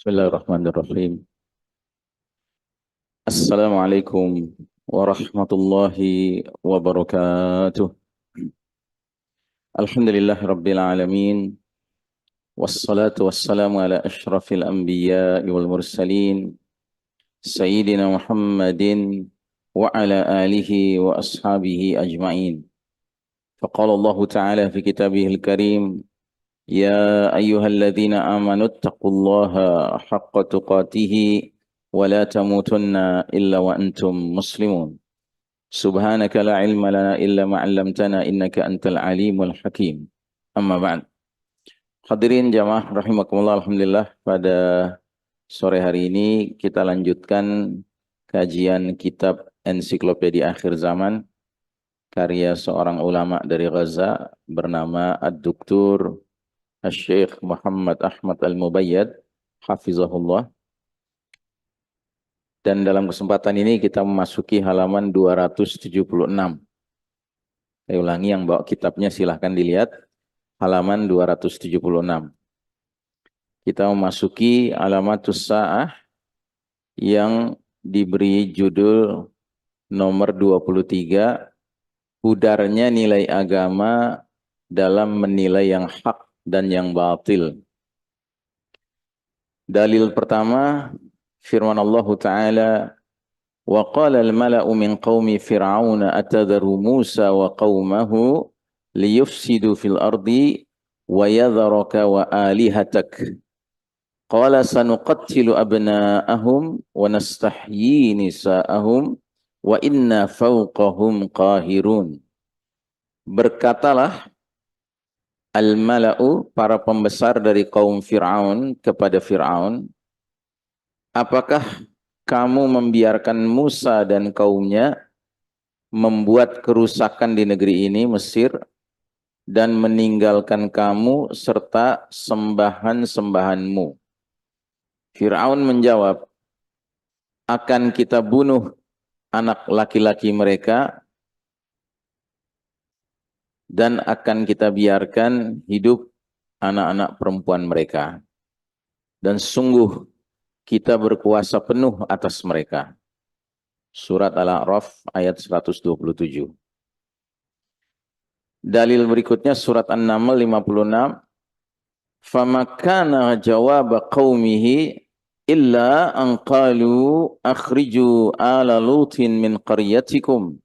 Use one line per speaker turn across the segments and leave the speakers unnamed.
Bismillahirrahmanirrahim. Assalamualaikum warahmatullahi wabarakatuh. Alhamdulillah rabbil alamin. Wassalatu wassalamu ala ashrafil anbiya wal mursalin. Sayyidina Muhammadin wa ala alihi wa ashabihi ajma'in. Faqala Allah Ta'ala fi kitabihil karim. Ya ayyuhalladzina amanu taqullaha haqqa tuqatihi wa la tamutunna illa wa antum muslimun. Subhanaka la ilma lana illa ma 'allamtana innaka antal alimul hakim. Amma ba'd. Hadirin jamaah rahimakumullah, alhamdulillah pada sore hari ini kita lanjutkan kajian kitab Ensiklopedia Akhir Zaman karya seorang ulama dari Gaza bernama Ad-Doktur Asy-Syaikh Muhammad Ahmad Al-Mubayyad hafizahullah. Dan dalam kesempatan ini kita memasuki halaman 276. Saya ulangi, yang bawa kitabnya silahkan dilihat halaman 276. Kita memasuki alamatus sa'ah yang diberi judul nomor 23, pudarnya nilai agama dalam menilai yang hak dan yang batil. Dalil pertama, firman Allah Ta'ala, wa qala al-mala'u min qaumi fir'auna atadharu Musa wa qaumahu liyufsidu fil ardi wa yadharaka wa alihatak. Qala sanuqattilu abna'ahum wa nastahyi nisa'ahum wa inna fawqahum qahirun. Berkatalah al-mala'u, para pembesar dari kaum Fir'aun kepada Fir'aun, apakah kamu membiarkan Musa dan kaumnya membuat kerusakan di negeri ini, Mesir, dan meninggalkan kamu serta sembahan-sembahanmu? Fir'aun menjawab, akan kita bunuh anak laki-laki mereka dan akan kita biarkan hidup anak-anak perempuan mereka. Dan sungguh kita berkuasa penuh atas mereka. Surat Al-A'raf ayat 127. Dalil berikutnya surat An-Naml 56. Famakana jawab qaumihi illa an qalu akhriju ala lutin min qaryatikum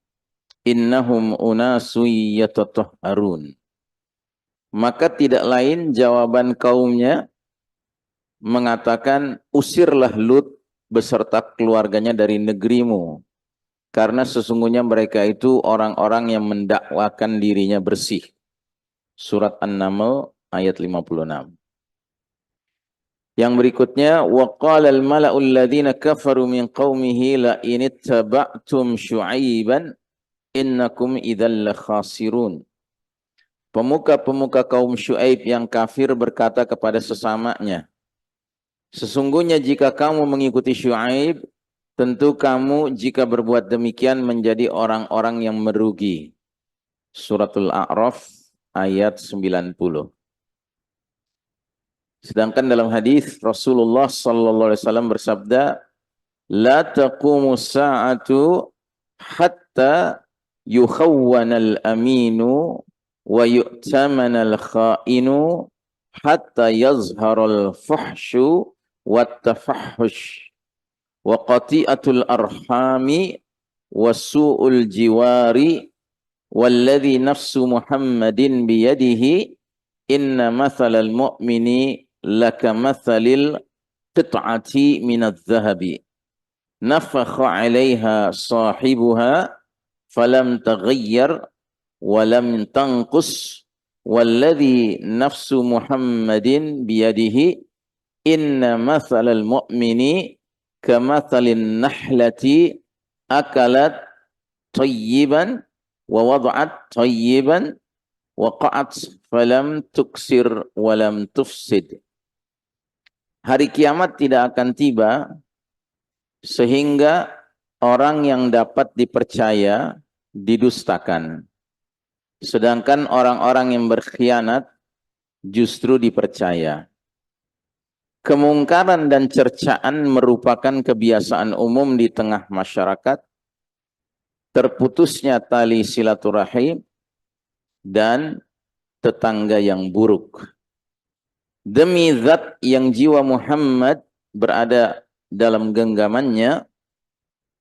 innahum unasu yatatahharun. Maka tidak lain jawaban kaumnya mengatakan, usirlah Lut beserta keluarganya dari negerimu, karena sesungguhnya mereka itu orang-orang yang mendakwakan dirinya bersih. Surat An-Naml ayat 56. Yang berikutnya, wa qala al-mala'u alladhina kafaru min qaumihi la in ittaba'tum syu'aiban innakum idzal khasirun. Pemuka-pemuka kaum Syuaib yang kafir berkata kepada sesamanya, sesungguhnya jika kamu mengikuti Syuaib, tentu kamu jika berbuat demikian menjadi orang-orang yang merugi. Suratul A'raf ayat 90. Sedangkan dalam hadis Rasulullah sallallahu alaihi wasallam bersabda, la taqumu sa'atu hatta yukhawwanal aminu wa yu'tamanal kha'inu hatta yazharal fuhsyu wat tafahhush wa qati'atul arhami wa su'ul jiwari walladhi nafsu Muhammadin biyadihi inna mathalal mu'mini laka mathalil qit'ati minadh dhahabi nafakha 'alaiha sahibuha falam taghayyar wa lam tanqus walladhi nafsu Muhammadin biyadihi inna mathalal mu'mini kamathalin nahlati akalat tayyiban wa wada'at tayyiban waqa'at falam tuksir walam tufsid. Hari kiamat tidak akan tiba sehingga orang yang dapat dipercaya didustakan, sedangkan orang-orang yang berkhianat justru dipercaya. Kemungkaran dan cercaan merupakan kebiasaan umum di tengah masyarakat, terputusnya tali silaturahim dan tetangga yang buruk. Demi zat yang jiwa Muhammad berada dalam genggamannya,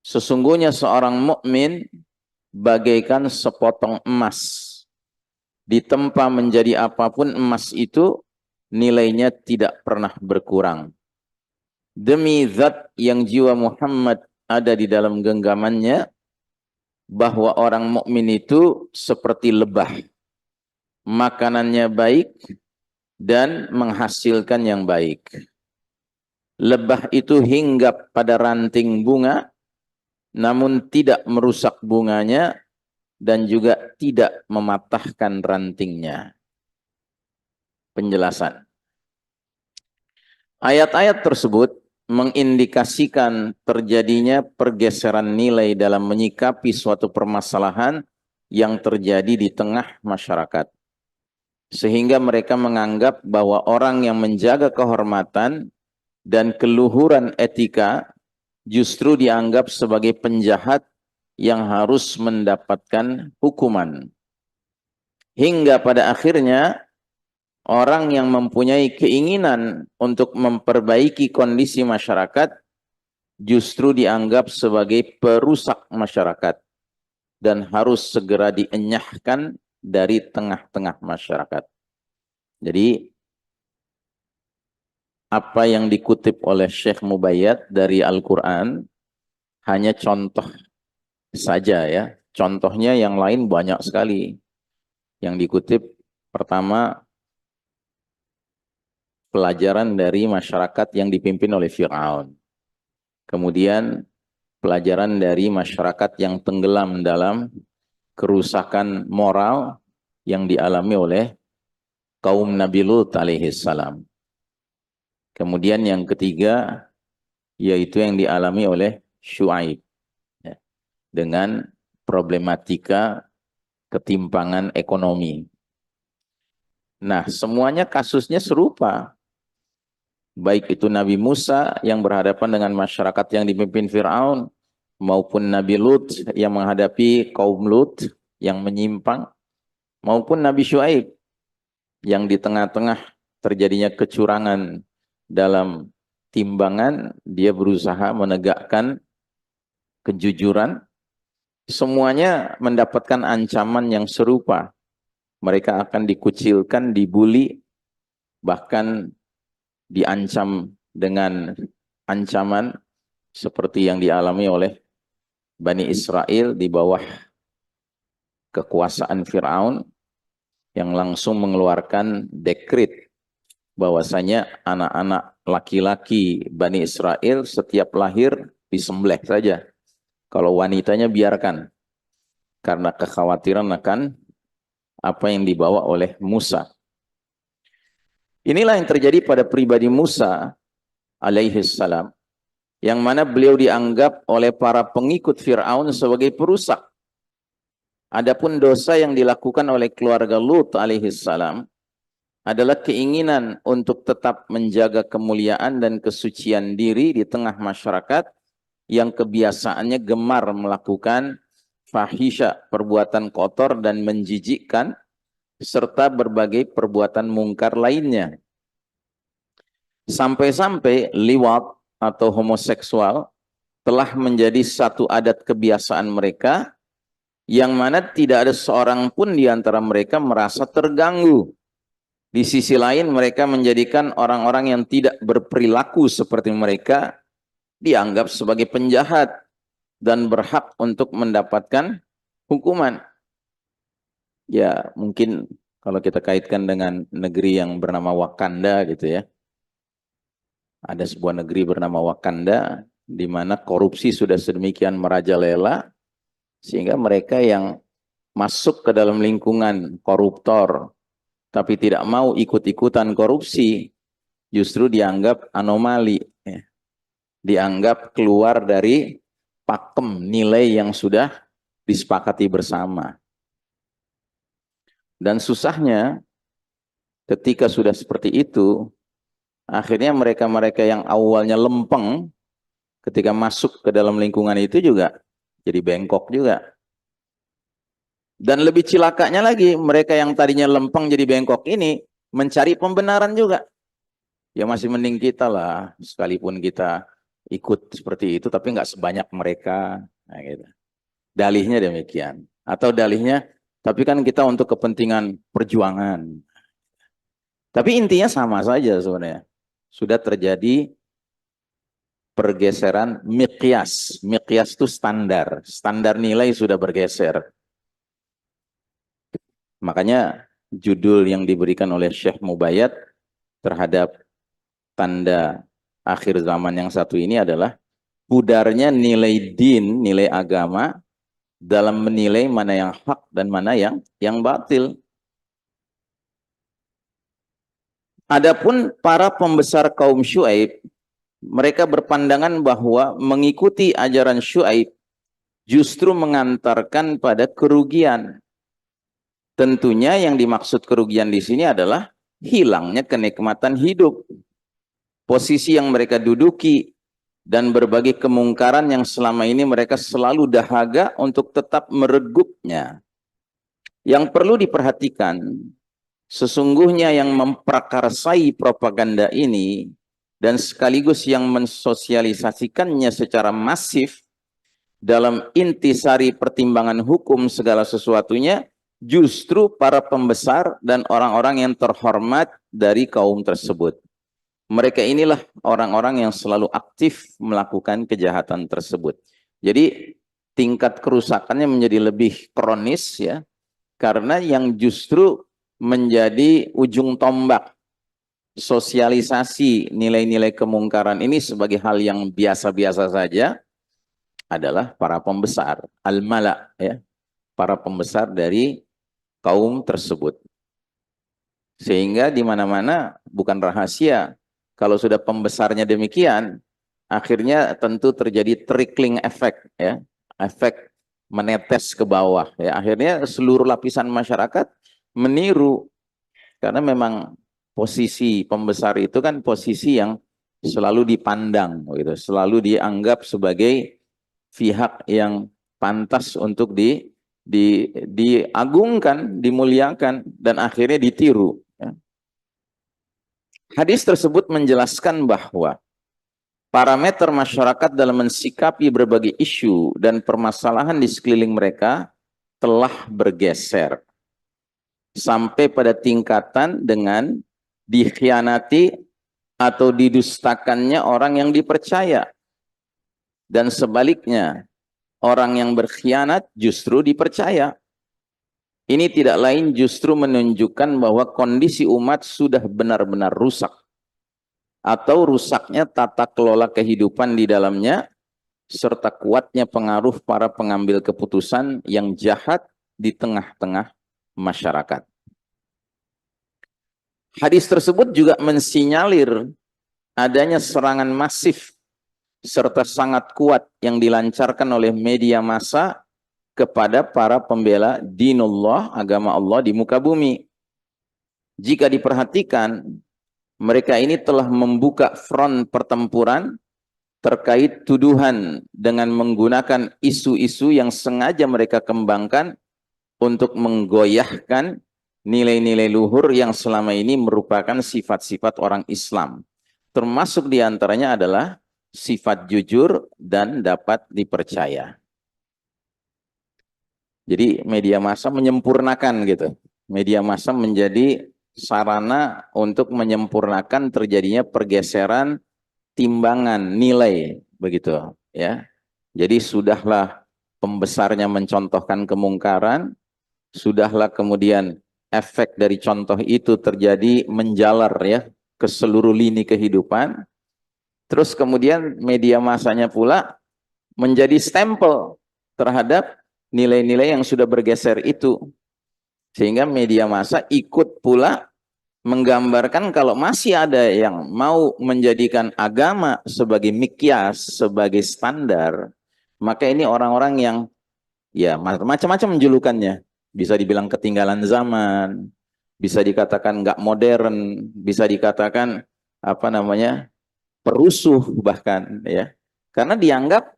sesungguhnya seorang mukmin bagaikan sepotong emas. Ditempa menjadi apapun emas itu, nilainya tidak pernah berkurang. Demi zat yang jiwa Muhammad ada di dalam genggamannya, bahwa orang mukmin itu seperti lebah. Makanannya baik dan menghasilkan yang baik. Lebah itu hinggap pada ranting bunga, namun tidak merusak bunganya dan juga tidak mematahkan rantingnya. Penjelasan. Ayat-ayat tersebut mengindikasikan terjadinya pergeseran nilai dalam menyikapi suatu permasalahan yang terjadi di tengah masyarakat. Sehingga mereka menganggap bahwa orang yang menjaga kehormatan dan keluhuran etika justru dianggap sebagai penjahat yang harus mendapatkan hukuman. Hingga pada akhirnya orang yang mempunyai keinginan untuk memperbaiki kondisi masyarakat justru dianggap sebagai perusak masyarakat dan harus segera dienyahkan dari tengah-tengah masyarakat. Jadi apa yang dikutip oleh Syekh Mubayyad dari Al-Quran hanya contoh saja ya. Contohnya yang lain banyak sekali. Yang dikutip pertama, pelajaran dari masyarakat yang dipimpin oleh Fir'aun. Kemudian pelajaran dari masyarakat yang tenggelam dalam kerusakan moral yang dialami oleh kaum Nabi Lut alaihissalam. Kemudian yang ketiga, yaitu yang dialami oleh Syuaib. Ya, dengan problematika ketimpangan ekonomi. Nah, semuanya kasusnya serupa. Baik itu Nabi Musa yang berhadapan dengan masyarakat yang dipimpin Fir'aun, maupun Nabi Lut yang menghadapi kaum Lut yang menyimpang, maupun Nabi Syuaib yang di tengah-tengah terjadinya kecurangan dalam timbangan, dia berusaha menegakkan kejujuran. Semuanya mendapatkan ancaman yang serupa. Mereka akan dikucilkan, dibuli, bahkan diancam dengan ancaman seperti yang dialami oleh Bani Israel di bawah kekuasaan Fir'aun yang langsung mengeluarkan dekret bahwasanya anak-anak laki-laki Bani Israel setiap lahir disembelih saja. Kalau wanitanya biarkan, karena kekhawatiran akan apa yang dibawa oleh Musa. Inilah yang terjadi pada pribadi Musa alaihissalam, yang mana beliau dianggap oleh para pengikut Fir'aun sebagai perusak. Adapun dosa yang dilakukan oleh keluarga Lut alaihissalam adalah keinginan untuk tetap menjaga kemuliaan dan kesucian diri di tengah masyarakat yang kebiasaannya gemar melakukan fahisha, perbuatan kotor dan menjijikkan, serta berbagai perbuatan mungkar lainnya. Sampai-sampai liwat atau homoseksual telah menjadi satu adat kebiasaan mereka, yang mana tidak ada seorang pun di antara mereka merasa terganggu. Di sisi lain mereka menjadikan orang-orang yang tidak berperilaku seperti mereka dianggap sebagai penjahat dan berhak untuk mendapatkan hukuman. Ya, mungkin kalau kita kaitkan dengan negeri yang bernama Wakanda gitu ya. Ada sebuah negeri bernama Wakanda di mana korupsi sudah sedemikian merajalela sehingga mereka yang masuk ke dalam lingkungan koruptor tapi tidak mau ikut-ikutan korupsi justru dianggap anomali, ya. Dianggap keluar dari pakem nilai yang sudah disepakati bersama. Dan susahnya ketika sudah seperti itu, Akhirnya mereka-mereka yang awalnya lempeng ketika masuk ke dalam lingkungan itu juga jadi bengkok juga. Dan lebih cilakanya lagi, mereka yang tadinya lempeng jadi bengkok ini mencari pembenaran juga. Ya masih mending kita lah, sekalipun kita ikut seperti itu, tapi nggak sebanyak mereka. Nah, gitu. Dalihnya demikian. Atau dalihnya, tapi kan kita untuk kepentingan perjuangan. Tapi intinya sama saja sebenarnya. Sudah terjadi pergeseran miqyas. Miqyas itu standar. Standar nilai sudah bergeser. Makanya judul yang diberikan oleh Syekh Mubayyad terhadap tanda akhir zaman yang satu ini adalah pudarnya nilai din, nilai agama dalam menilai mana yang hak dan mana yang batil. Adapun para pembesar kaum Syuaib, mereka berpandangan bahwa mengikuti ajaran Syuaib justru mengantarkan pada kerugian. Tentunya yang dimaksud kerugian di sini adalah hilangnya kenikmatan hidup. Posisi yang mereka duduki dan berbagai kemungkaran yang selama ini mereka selalu dahaga untuk tetap meregupnya. Yang perlu diperhatikan, sesungguhnya yang memprakarsai propaganda ini dan sekaligus yang mensosialisasikannya secara masif dalam intisari pertimbangan hukum segala sesuatunya justru para pembesar dan orang-orang yang terhormat dari kaum tersebut. Mereka inilah orang-orang yang selalu aktif melakukan kejahatan tersebut. Jadi tingkat kerusakannya menjadi lebih kronis ya, karena yang justru menjadi ujung tombak sosialisasi nilai-nilai kemungkaran ini sebagai hal yang biasa-biasa saja adalah para pembesar, al-mala ya, para pembesar dari kaum tersebut. Sehingga di mana-mana bukan rahasia kalau sudah pembesarnya demikian, akhirnya tentu terjadi trickling effect ya, efek menetes ke bawah ya. Akhirnya seluruh lapisan masyarakat meniru karena memang posisi pembesar itu kan posisi yang selalu dipandang gitu, selalu dianggap sebagai pihak yang pantas untuk diagungkan, dimuliakan dan akhirnya ditiru ya. Hadis tersebut menjelaskan bahwa parameter masyarakat dalam mensikapi berbagai isu dan permasalahan di sekeliling mereka telah bergeser sampai pada tingkatan dengan dikhianati atau didustakannya orang yang dipercaya, dan sebaliknya orang yang berkhianat justru dipercaya. Ini tidak lain justru menunjukkan bahwa kondisi umat sudah benar-benar rusak atau rusaknya tata kelola kehidupan di dalamnya serta kuatnya pengaruh para pengambil keputusan yang jahat di tengah-tengah masyarakat. Hadis tersebut juga mensinyalir adanya serangan masif serta sangat kuat yang dilancarkan oleh media massa kepada para pembela dinullah, agama Allah di muka bumi. Jika diperhatikan, mereka ini telah membuka front pertempuran terkait tuduhan dengan menggunakan isu-isu yang sengaja mereka kembangkan untuk menggoyahkan nilai-nilai luhur yang selama ini merupakan sifat-sifat orang Islam. Termasuk diantaranya adalah sifat jujur dan dapat dipercaya. Jadi media massa menyempurnakan gitu. Media massa menjadi sarana untuk menyempurnakan terjadinya pergeseran timbangan nilai begitu ya. Jadi sudahlah pembesarnya mencontohkan kemungkaran, sudahlah kemudian efek dari contoh itu terjadi menjalar ya ke seluruh lini kehidupan. Terus kemudian media massanya pula menjadi stempel terhadap nilai-nilai yang sudah bergeser itu. Sehingga media massa ikut pula menggambarkan kalau masih ada yang mau menjadikan agama sebagai mikyas, sebagai standar, maka ini orang-orang yang ya macam-macam julukannya. Bisa dibilang ketinggalan zaman, bisa dikatakan nggak modern, bisa dikatakan apa namanya, perusuh bahkan ya. Karena dianggap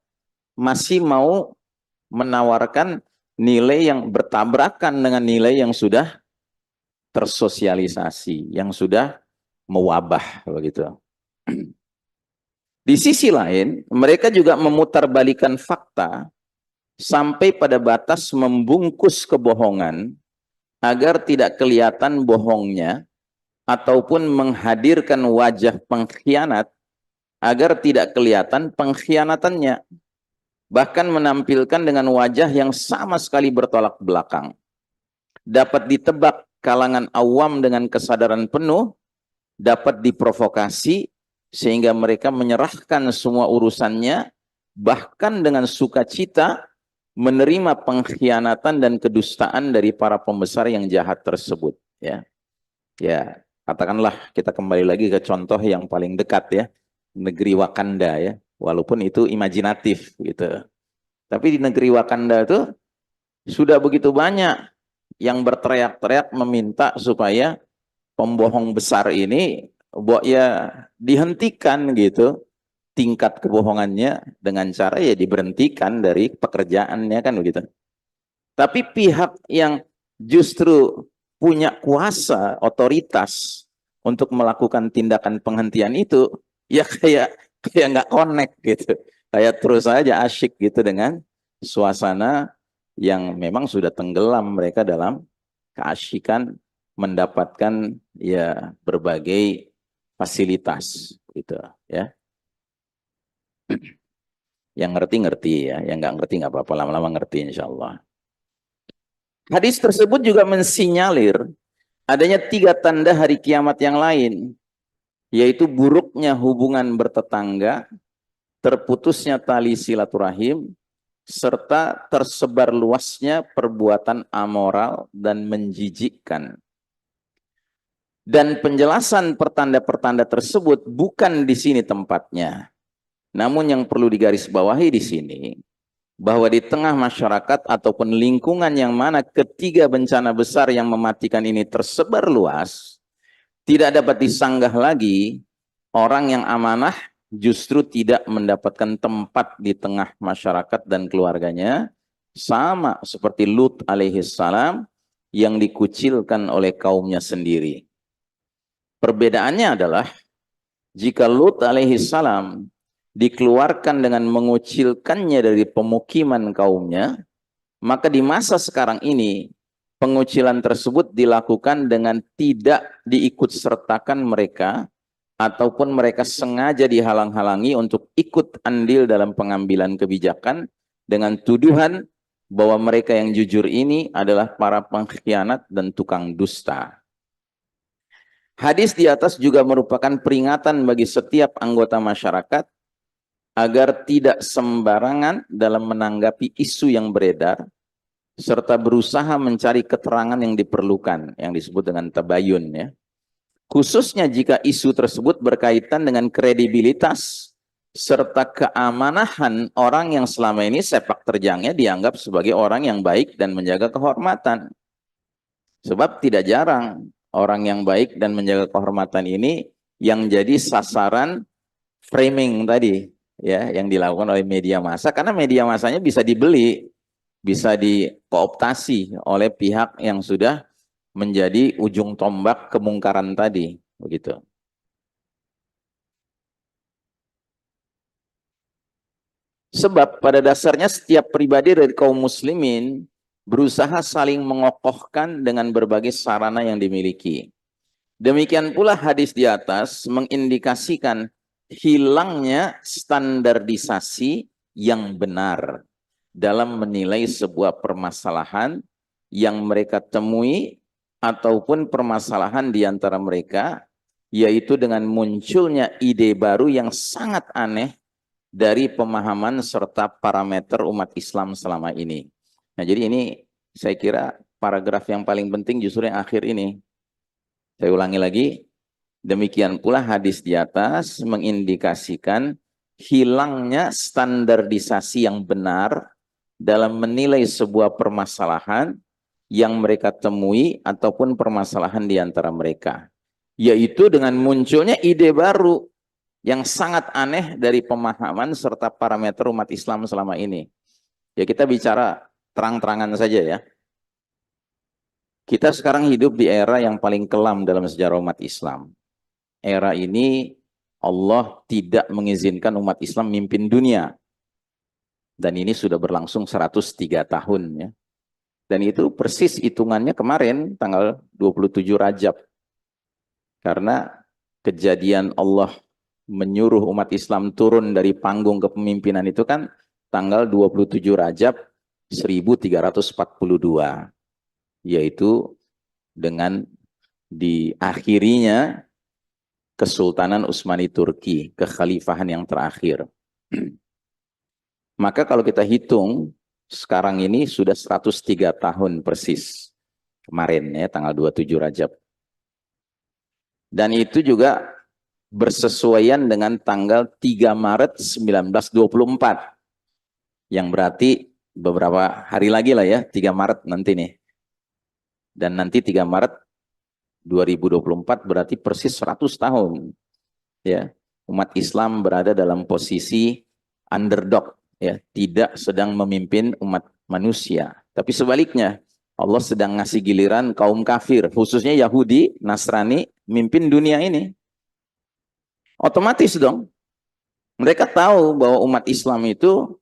masih mau menawarkan nilai yang bertabrakan dengan nilai yang sudah tersosialisasi, yang sudah mewabah begitu. Di sisi lain, mereka juga memutarbalikkan fakta sampai pada batas membungkus kebohongan agar tidak kelihatan bohongnya, ataupun menghadirkan wajah pengkhianat agar tidak kelihatan pengkhianatannya. Bahkan menampilkan dengan wajah yang sama sekali bertolak belakang. Dapat ditebak kalangan awam dengan kesadaran penuh, dapat diprovokasi sehingga mereka menyerahkan semua urusannya, bahkan dengan sukacita menerima pengkhianatan dan kedustaan dari para pembesar yang jahat tersebut. Ya, ya, katakanlah kita kembali lagi ke contoh yang paling dekat ya, negeri Wakanda ya, walaupun itu imajinatif gitu. Tapi di negeri Wakanda itu sudah begitu banyak yang berteriak-teriak meminta supaya pembohong besar ini ya dihentikan gitu tingkat kebohongannya, dengan cara ya diberhentikan dari pekerjaannya kan begitu. Tapi pihak yang justru punya kuasa, otoritas untuk melakukan tindakan penghentian itu ya kayak nggak connect gitu. Kayak terus aja asyik gitu dengan suasana yang memang sudah tenggelam mereka dalam keasyikan mendapatkan ya berbagai fasilitas gitu ya. Yang ngerti-ngerti ya, yang nggak ngerti nggak apa-apa, lama-lama ngerti insya Allah. Hadis tersebut juga mensinyalir adanya 3 tanda hari kiamat yang lain, yaitu buruknya hubungan bertetangga, terputusnya tali silaturahim, serta tersebar luasnya perbuatan amoral dan menjijikkan. Dan penjelasan pertanda-pertanda tersebut bukan di sini tempatnya. Namun yang perlu digarisbawahi di sini, bahwa di tengah masyarakat ataupun lingkungan yang mana ketiga bencana besar yang mematikan ini tersebar luas, tidak dapat disanggah lagi orang yang amanah justru tidak mendapatkan tempat di tengah masyarakat dan keluarganya, sama seperti Lut alaihissalam yang dikucilkan oleh kaumnya sendiri. Perbedaannya adalah jika Lut alaihissalam dikeluarkan dengan mengucilkannya dari pemukiman kaumnya, maka di masa sekarang ini pengucilan tersebut dilakukan dengan tidak diikutsertakan mereka, ataupun mereka sengaja dihalang-halangi untuk ikut andil dalam pengambilan kebijakan dengan tuduhan bahwa mereka yang jujur ini adalah para pengkhianat dan tukang dusta. Hadis di atas juga merupakan peringatan bagi setiap anggota masyarakat agar tidak sembarangan dalam menanggapi isu yang beredar, serta berusaha mencari keterangan yang diperlukan, yang disebut dengan tabayun ya. Khususnya jika isu tersebut berkaitan dengan kredibilitas serta keamanahan orang yang selama ini sepak terjangnya dianggap sebagai orang yang baik dan menjaga kehormatan. Sebab tidak jarang orang yang baik dan menjaga kehormatan ini yang jadi sasaran framing tadi ya, yang dilakukan oleh media massa, karena media massanya bisa dibeli, bisa dikooptasi oleh pihak yang sudah menjadi ujung tombak kemungkaran tadi begitu. Sebab pada dasarnya setiap pribadi dari kaum muslimin berusaha saling mengokohkan dengan berbagai sarana yang dimiliki. Demikian pula hadis di atas mengindikasikan hilangnya standarisasi yang benar dalam menilai sebuah permasalahan yang mereka temui ataupun permasalahan di antara mereka, yaitu dengan munculnya ide baru yang sangat aneh dari pemahaman serta parameter umat Islam selama ini. Nah, jadi ini saya kira paragraf yang paling penting justru yang akhir ini. Saya ulangi lagi, demikian pula hadis di atas mengindikasikan hilangnya standarisasi yang benar dalam menilai sebuah permasalahan yang mereka temui ataupun permasalahan di antara mereka, yaitu dengan munculnya ide baru yang sangat aneh dari pemahaman serta parameter umat Islam selama ini. Ya kita bicara terang-terangan saja ya. Kita sekarang hidup di era yang paling kelam dalam sejarah umat Islam. Era ini Allah tidak mengizinkan umat Islam mimpin dunia. Dan ini sudah berlangsung 103 tahun ya. Dan itu persis hitungannya kemarin tanggal 27 Rajab. Karena kejadian Allah menyuruh umat Islam turun dari panggung kepemimpinan itu kan tanggal 27 Rajab 1342. Yaitu dengan diakhirinya Kesultanan Utsmani Turki, kekhalifahan yang terakhir. Maka kalau kita hitung, sekarang ini sudah 103 tahun persis. Kemarin ya, tanggal 27 Rajab. Dan itu juga bersesuaian dengan tanggal 3 Maret 1924. Yang berarti beberapa hari lagi lah ya, 3 Maret nanti nih. Dan nanti 3 Maret 2024 berarti persis 100 tahun. Ya, umat Islam berada dalam posisi underdog, ya, tidak sedang memimpin umat manusia. Tapi sebaliknya, Allah sedang ngasih giliran kaum kafir, khususnya Yahudi, Nasrani, mimpin dunia ini. Otomatis dong, mereka tahu bahwa umat Islam itu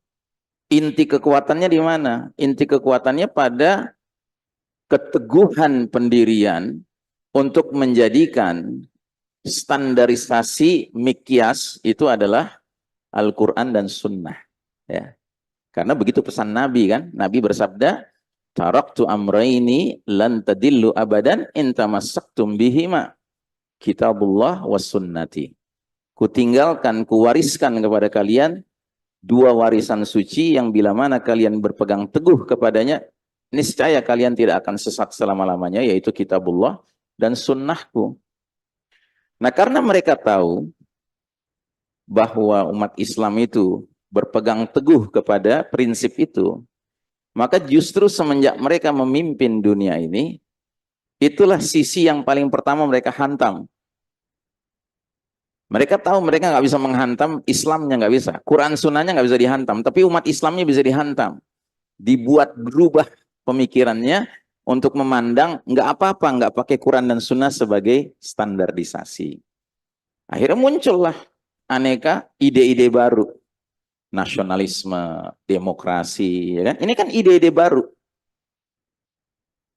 inti kekuatannya di mana? Inti kekuatannya pada keteguhan pendirian untuk menjadikan standarisasi mikyas itu adalah Al-Quran dan Sunnah. Ya. Karena begitu pesan Nabi kan, Nabi bersabda, taraktu amraini lan tadillu abadan in tamassaktum bihima, kitabullah was sunnati. Kutinggalkan, kuwariskan kepada kalian dua warisan suci yang bila mana kalian berpegang teguh kepadanya, niscaya kalian tidak akan sesat selama-lamanya, yaitu kitabullah dan sunnahku. Nah, karena mereka tahu bahwa umat Islam itu berpegang teguh kepada prinsip itu, maka justru semenjak mereka memimpin dunia ini, itulah sisi yang paling pertama mereka hantam. Mereka tahu mereka nggak bisa menghantam Islamnya, nggak bisa. Quran Sunnahnya nggak bisa dihantam, tapi umat Islamnya bisa dihantam. Dibuat berubah pemikirannya untuk memandang nggak apa-apa, nggak pakai Quran dan Sunnah sebagai standarisasi. Akhirnya muncullah aneka ide-ide baru. Nasionalisme, demokrasi, ya kan? Ini kan ide-ide baru.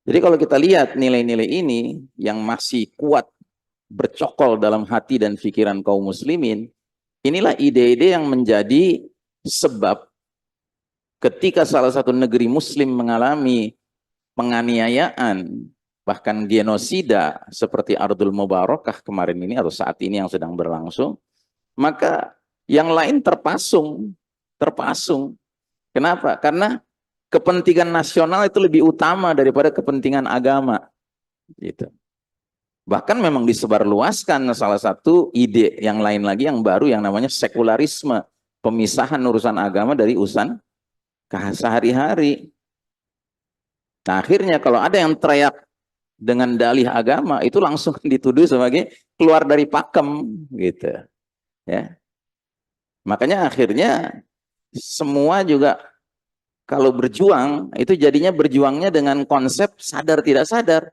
Jadi kalau kita lihat nilai-nilai ini yang masih kuat bercokol dalam hati dan pikiran kaum muslimin, inilah ide-ide yang menjadi sebab ketika salah satu negeri muslim mengalami penganiayaan, bahkan genosida seperti Ardul Mubarakah kemarin ini atau saat ini yang sedang berlangsung, maka yang lain terpasung. Kenapa? Karena kepentingan nasional itu lebih utama daripada kepentingan agama. Gitu. Bahkan memang disebarluaskan salah satu ide yang lain lagi yang baru yang namanya sekularisme, pemisahan urusan agama dari urusan sehari-hari. Nah, akhirnya kalau ada yang teriak dengan dalih agama itu langsung dituduh sebagai keluar dari pakem, gitu. Ya. Makanya akhirnya semua juga kalau berjuang itu jadinya berjuangnya dengan konsep sadar tidak sadar.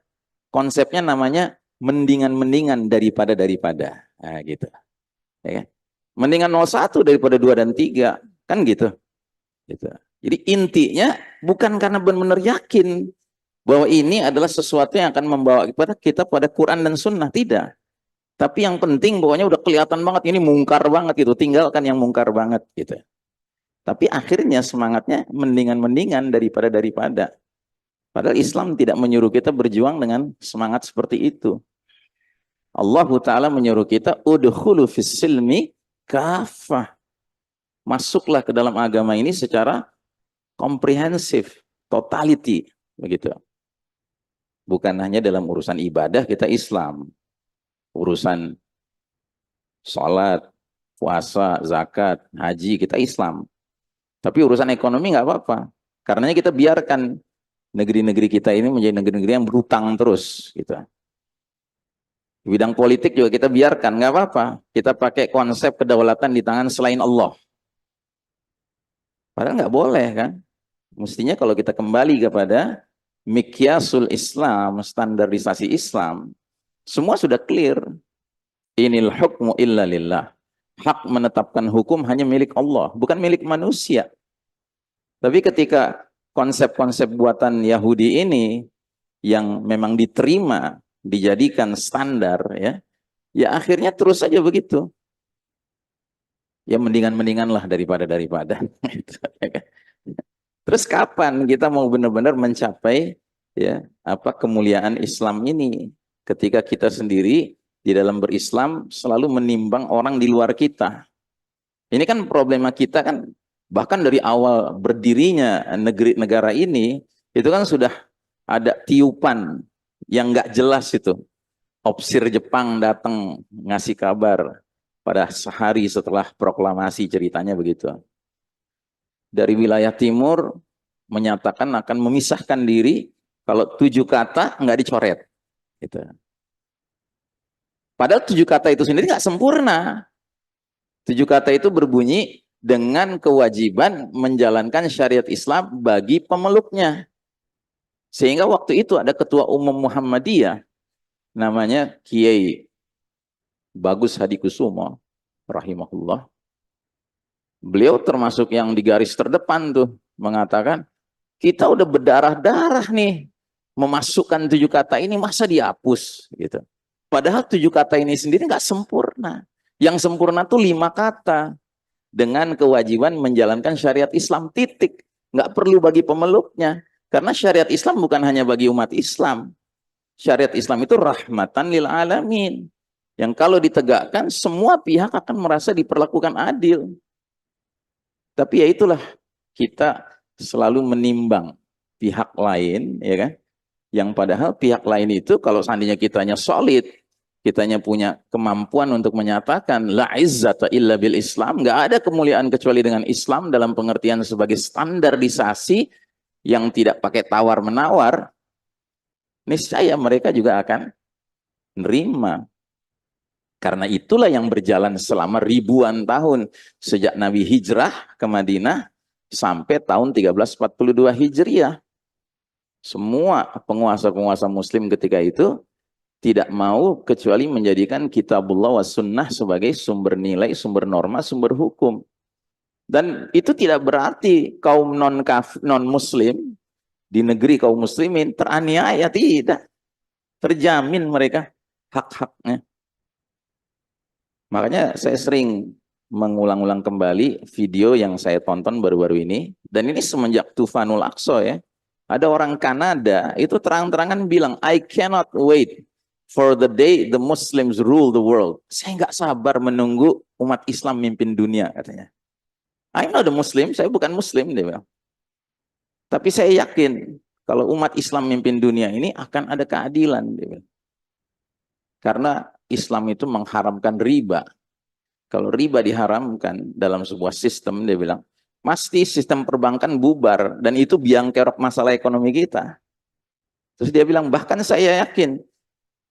Konsepnya namanya mendingan-mendingan daripada. Nah, gitu. Ya kan? Mendingan 01 daripada 2 dan 3. Kan gitu. Gitu. Jadi intinya bukan karena benar-benar yakin bahwa ini adalah sesuatu yang akan membawa kita pada Quran dan Sunnah. Tidak. Tapi yang penting pokoknya udah kelihatan banget ini mungkar banget gitu. Tinggalkan yang mungkar banget gitu. Tapi akhirnya semangatnya mendingan-mendingan daripada. Padahal Islam tidak menyuruh kita berjuang dengan semangat seperti itu. Allah Ta'ala menyuruh kita udkhulu fis silmi kafah. Masuklah ke dalam agama ini secara komprehensif, totality, begitu. Bukan hanya dalam urusan ibadah kita Islam, urusan sholat, puasa, zakat, haji kita Islam. Tapi urusan ekonomi nggak apa-apa. Karenanya kita biarkan negeri-negeri kita ini menjadi negeri-negeri yang berutang terus, gitu. Di bidang politik juga kita biarkan, nggak apa-apa. Kita pakai konsep kedaulatan di tangan selain Allah. Padahal nggak boleh kan. Mestinya kalau kita kembali kepada mikyasul Islam, standarisasi Islam, semua sudah clear. Inil hukmu illa lillah. Hak menetapkan hukum hanya milik Allah, bukan milik manusia. Tapi ketika konsep-konsep buatan Yahudi ini yang memang diterima, dijadikan standar, ya akhirnya terus saja begitu. Ya mendingan-mendingan lah daripada. Terus kapan kita mau benar-benar mencapai kemuliaan Islam ini? Ketika kita sendiri di dalam berislam selalu menimbang orang di luar kita. Ini kan problema kita kan, bahkan dari awal berdirinya negara ini, itu kan sudah ada tiupan yang nggak jelas itu. Opsir Jepang datang ngasih kabar pada sehari setelah proklamasi, ceritanya begitu. Dari wilayah timur menyatakan akan memisahkan diri kalau 7 kata nggak dicoret. Gitu. Padahal 7 kata itu sendiri nggak sempurna. 7 kata itu berbunyi dengan kewajiban menjalankan syariat Islam bagi pemeluknya. Sehingga waktu itu ada ketua umum Muhammadiyah, namanya Kiai Bagus Hadikusumo, rahimahullah. Beliau termasuk yang di garis terdepan tuh, mengatakan, kita udah berdarah-darah nih, memasukkan 7 kata ini, masa dihapus? Gitu. Padahal 7 kata ini sendiri nggak sempurna. Yang sempurna tuh 5 kata. Dengan kewajiban menjalankan syariat Islam, titik. Nggak perlu bagi pemeluknya. Karena syariat Islam bukan hanya bagi umat Islam. Syariat Islam itu rahmatan lil alamin. Yang kalau ditegakkan, semua pihak akan merasa diperlakukan adil. Tapi ya itulah, kita selalu menimbang pihak lain, ya kan? Yang padahal pihak lain itu kalau seandainya kitanya solid, kitanya punya kemampuan untuk menyatakan la izzata illa bil Islam, nggak ada kemuliaan kecuali dengan Islam dalam pengertian sebagai standarisasi yang tidak pakai tawar-menawar, niscaya mereka juga akan menerima. Karena itulah yang berjalan selama ribuan tahun sejak Nabi hijrah ke Madinah sampai tahun 1342 Hijriah. Semua penguasa-penguasa muslim ketika itu tidak mau kecuali menjadikan kitabullah wa sunnah sebagai sumber nilai, sumber norma, sumber hukum. Dan itu tidak berarti kaum non-muslim di negeri kaum muslimin teraniaya, tidak. Terjamin mereka hak-haknya. Makanya saya sering mengulang-ulang kembali video yang saya tonton baru-baru ini. Dan ini semenjak Tufanul Aqsa ya. Ada orang Kanada itu terang-terangan bilang, I cannot wait for the day the Muslims rule the world. Saya nggak sabar menunggu umat Islam mimpin dunia, katanya. I'm not a Muslim, saya bukan Muslim, dia bilang. Tapi saya yakin kalau umat Islam mimpin dunia ini akan ada keadilan, dia bilang. Karena Islam itu mengharamkan riba. Kalau riba diharamkan dalam sebuah sistem, dia bilang, pasti sistem perbankan bubar, dan itu biang kerok masalah ekonomi kita. Terus dia bilang, bahkan saya yakin,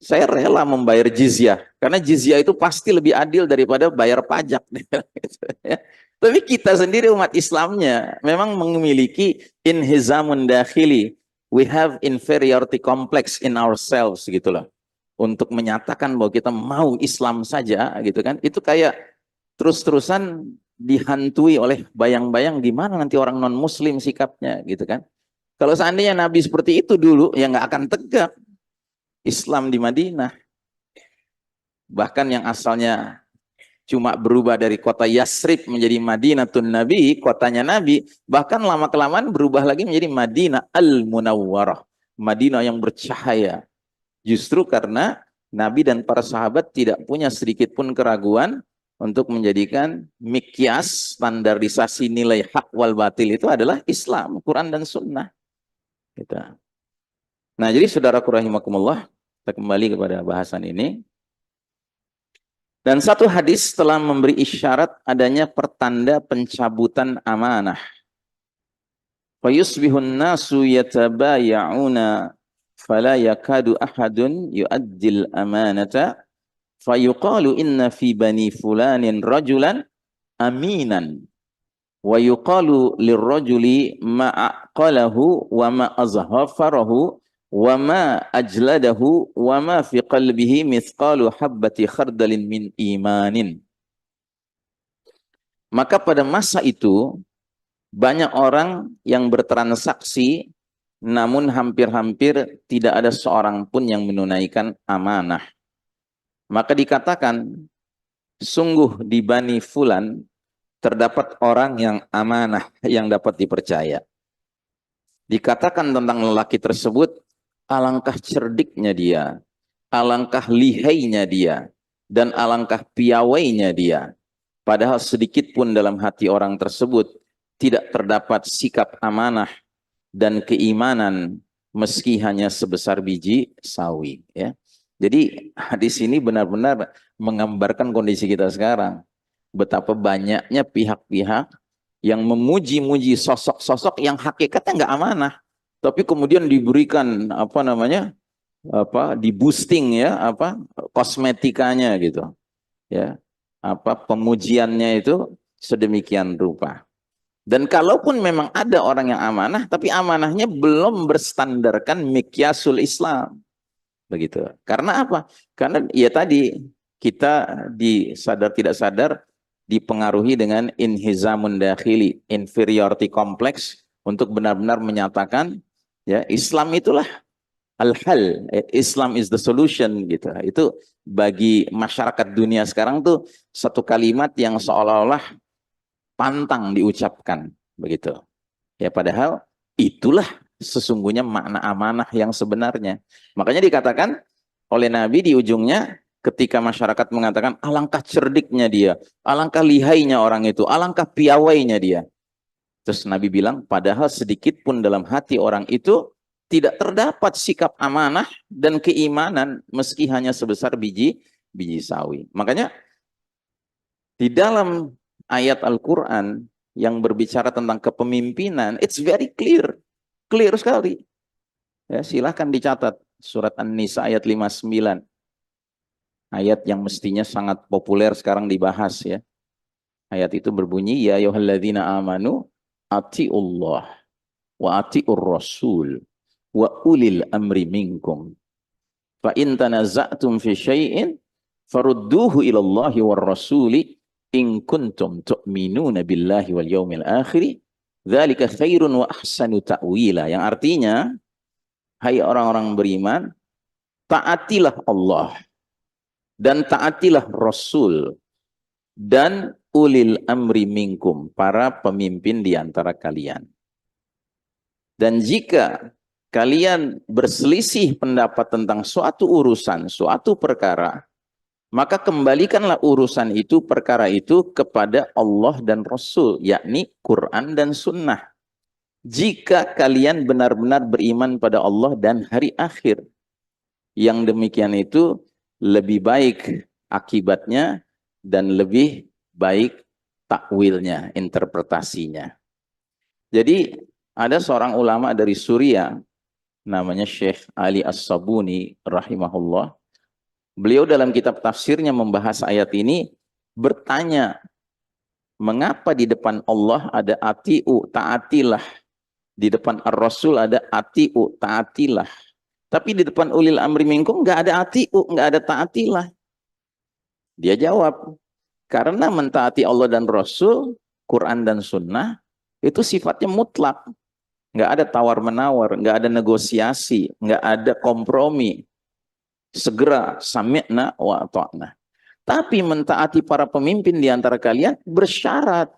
saya rela membayar jizyah, karena jizyah itu pasti lebih adil daripada bayar pajak. Tapi kita sendiri umat Islamnya memang memiliki inhizamun dakhili. We have inferiority complex in ourselves, gitu loh. Untuk menyatakan bahwa kita mau Islam saja, gitu kan. Itu kayak terus-terusan dihantui oleh bayang-bayang gimana nanti orang non-muslim sikapnya, gitu kan. Kalau seandainya Nabi seperti itu dulu, ya nggak akan tegak Islam di Madinah. Bahkan yang asalnya cuma berubah dari kota Yasrib menjadi Madinatun Nabi, kotanya Nabi, bahkan lama-kelamaan berubah lagi menjadi Madinah Al-Munawwarah, Madinah yang bercahaya. Justru karena Nabi dan para sahabat tidak punya sedikit pun keraguan untuk menjadikan mikyas, standarisasi nilai hak wal batil itu adalah Islam, Quran dan Sunnah. Gitu. Nah, jadi saudaraku rahimakumullah, kita kembali kepada bahasan ini. Dan satu hadis telah memberi isyarat adanya pertanda pencabutan amanah. Fayusbihun nasu yatabaya'una fala yakadu ahadun yu'addil amanata fayuqalu inna fi bani fulanin rajulan aminan wa yuqalu lirrajuli ma aqalahu wa ma azhafarahu wa ma ajladahu wa ma fi qalbihi mithqalu habbati khardalin min imanin. Maka pada masa itu banyak orang yang bertransaksi namun hampir-hampir tidak ada seorang pun yang menunaikan amanah. Maka dikatakan sungguh di Bani Fulan terdapat orang yang amanah yang dapat dipercaya. Dikatakan tentang lelaki tersebut, alangkah cerdiknya dia, alangkah lihainya dia, dan alangkah piawainya dia. Padahal sedikit pun dalam hati orang tersebut tidak terdapat sikap amanah dan keimanan meski hanya sebesar biji sawi. Ya. Jadi hadis ini benar-benar menggambarkan kondisi kita sekarang. Betapa banyaknya pihak-pihak yang memuji-muji sosok-sosok yang hakikatnya nggak amanah, tapi kemudian diberikan di boosting kosmetikanya gitu, ya, pemujiannya itu sedemikian rupa. Dan kalaupun memang ada orang yang amanah, tapi amanahnya belum berstandarkan mikyasul Islam, begitu. Karena apa? Karena ya tadi kita disadar tidak sadar dipengaruhi dengan inhizamun dakhili, inferiority complex, untuk benar-benar menyatakan ya Islam itulah al-hal, Islam is the solution gitu. Itu bagi masyarakat dunia sekarang tuh satu kalimat yang seolah-olah pantang diucapkan begitu. Ya padahal itulah sesungguhnya makna amanah yang sebenarnya. Makanya dikatakan oleh Nabi di ujungnya, ketika masyarakat mengatakan alangkah cerdiknya dia, alangkah lihainya orang itu, alangkah piawainya dia. Terus Nabi bilang, padahal sedikit pun dalam hati orang itu tidak terdapat sikap amanah dan keimanan meski hanya sebesar biji sawi. Makanya di dalam ayat Al-Quran yang berbicara tentang kepemimpinan, it's very clear. Clear sekali. Ya, silahkan dicatat. Surat An-Nisa ayat 59. Ayat yang mestinya sangat populer sekarang dibahas ya. Ayat itu berbunyi, ya ayyuhalladzina amanu atiullah wa atiur rasul wa ulil amri minkum. Fa in tanaza'tum fi syai'in farudduhu ilallahi war rasuli in kuntum tu'minuna billahi wal yaumil akhir. Dzalika khairun wa ahsanu ta'wila. Yang artinya, hai orang-orang beriman, taatilah Allah dan taatilah Rasul dan ulil amri minkum, para pemimpin di antara kalian. Dan jika kalian berselisih pendapat tentang suatu urusan, suatu perkara, maka kembalikanlah urusan itu, perkara itu kepada Allah dan Rasul, yakni Quran dan Sunnah. Jika kalian benar-benar beriman pada Allah dan hari akhir, yang demikian itu lebih baik akibatnya dan lebih baik takwilnya, interpretasinya. Jadi ada seorang ulama dari Suriah namanya Syekh Ali As-Sabuni rahimahullah. Beliau dalam kitab tafsirnya membahas ayat ini bertanya, mengapa di depan Allah ada atiu, taatilah, di depan Ar-Rasul ada atiu, taatilah, tapi di depan ulil amri minkum nggak ada atiu, nggak ada taatilah. Dia jawab, karena mentaati Allah dan Rasul, Quran dan Sunnah, itu sifatnya mutlak. Nggak ada tawar-menawar, nggak ada negosiasi, nggak ada kompromi. Segera sami'na wa ata'na. Tapi mentaati para pemimpin di antara kalian bersyarat.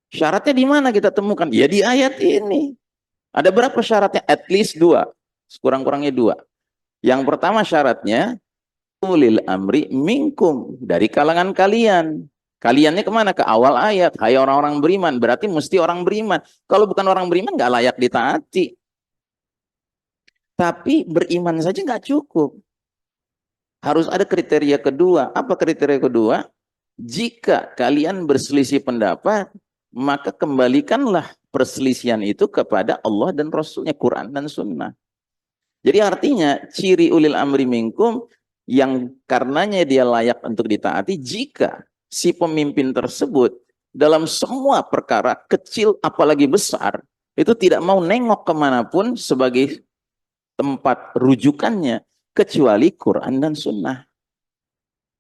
Syaratnya di mana kita temukan? Ya di ayat ini. Ada berapa syaratnya? At least 2. Sekurang-kurangnya 2. Yang pertama syaratnya, ulil amri minkum, dari kalangan kalian. Kaliannya kemana? Ke awal ayat. Hai orang-orang beriman. Berarti mesti orang beriman. Kalau bukan orang beriman, nggak layak ditaati. Tapi beriman saja nggak cukup. Harus ada kriteria kedua. Apa kriteria kedua? Jika kalian berselisih pendapat, maka kembalikanlah perselisihan itu kepada Allah dan Rasulnya, Quran dan Sunnah. Jadi artinya ciri ulil amri minkum yang karenanya dia layak untuk ditaati jika si pemimpin tersebut dalam semua perkara kecil apalagi besar itu tidak mau nengok kemanapun sebagai tempat rujukannya kecuali Quran dan Sunnah.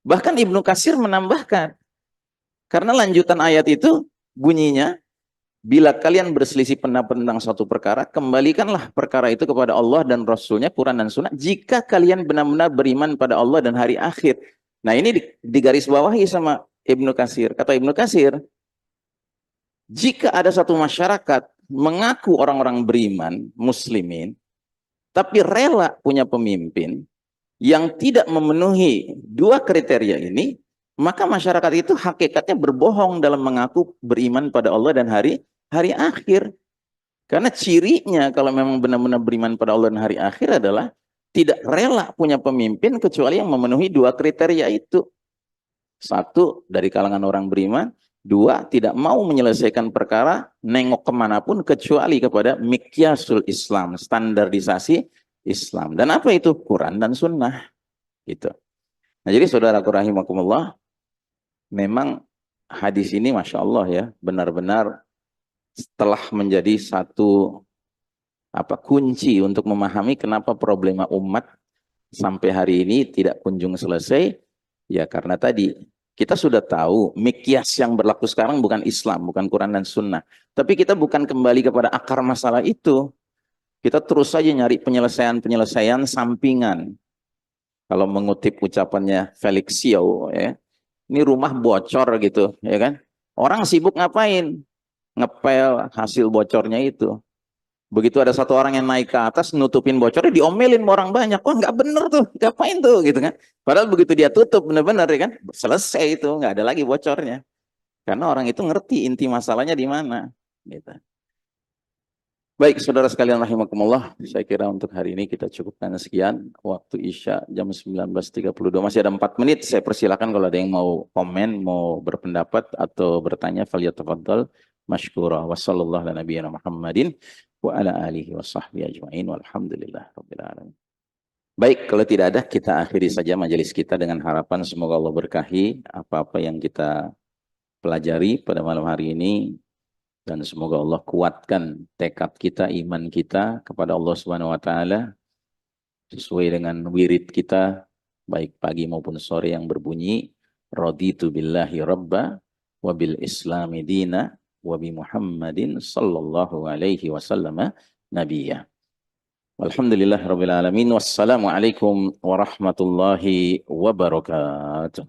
Bahkan Ibnu Katsir menambahkan, karena lanjutan ayat itu bunyinya, bila kalian berselisih pendapat tentang suatu perkara, kembalikanlah perkara itu kepada Allah dan Rasulnya, Quran dan Sunnah, jika kalian benar-benar beriman pada Allah dan hari akhir. Nah ini digarisbawahi sama Ibnu Katsir. Kata Ibnu Katsir, jika ada satu masyarakat mengaku orang-orang beriman, muslimin, tapi rela punya pemimpin yang tidak memenuhi dua kriteria ini, maka masyarakat itu hakikatnya berbohong dalam mengaku beriman pada Allah dan hari akhir. Karena cirinya kalau memang benar-benar beriman pada Allah dan hari akhir adalah tidak rela punya pemimpin kecuali yang memenuhi dua kriteria itu. Satu, dari kalangan orang beriman. Dua, tidak mau menyelesaikan perkara nengok kemanapun kecuali kepada miqyasul Islam, standarisasi Islam. Dan apa itu? Quran dan Sunnah. Gitu. Nah jadi saudaraku rahimakumullah, memang hadis ini Masya Allah ya, benar-benar telah menjadi satu kunci untuk memahami kenapa problema umat sampai hari ini tidak kunjung selesai. Ya karena tadi kita sudah tahu mikyas yang berlaku sekarang bukan Islam, bukan Quran dan Sunnah. Tapi kita bukan kembali kepada akar masalah itu. Kita terus saja nyari penyelesaian sampingan. Kalau mengutip ucapannya Felix Xiao, ya, ini rumah bocor gitu, ya kan? Orang sibuk ngapain? Ngepel hasil bocornya itu. Begitu ada satu orang yang naik ke atas nutupin bocornya, diomelin orang banyak. Wah nggak bener tuh, ngapain tuh gitu kan? Padahal begitu dia tutup bener-bener ya kan, selesai itu, nggak ada lagi bocornya. Karena orang itu ngerti inti masalahnya di mana. Gitu. Baik, saudara sekalian rahimakumullah, saya kira untuk hari ini kita cukupkan sekian. Waktu Isya jam 19.32, masih ada 4 menit. Saya persilakan kalau ada yang mau komen, mau berpendapat atau bertanya, falyatafaddal masykurah. Wassallallahu ala nabiyyina Muhammadin wa ala alihi wa sahbihi ajma'in walhamdulillah rabbil alamin. Baik, kalau tidak ada kita akhiri saja majelis kita dengan harapan semoga Allah berkahi apa-apa yang kita pelajari pada malam hari ini. Dan semoga Allah kuatkan tekad kita, iman kita kepada Allah Subhanahu wa taala sesuai dengan wirid kita baik pagi maupun sore yang berbunyi raditu billahi rabba wa bil islami dina wa bi Muhammadin sallallahu alaihi wasallam nabiyya. Alhamdulillah rabbil alamin. Wassalamualaikum warahmatullahi wabarakatuh.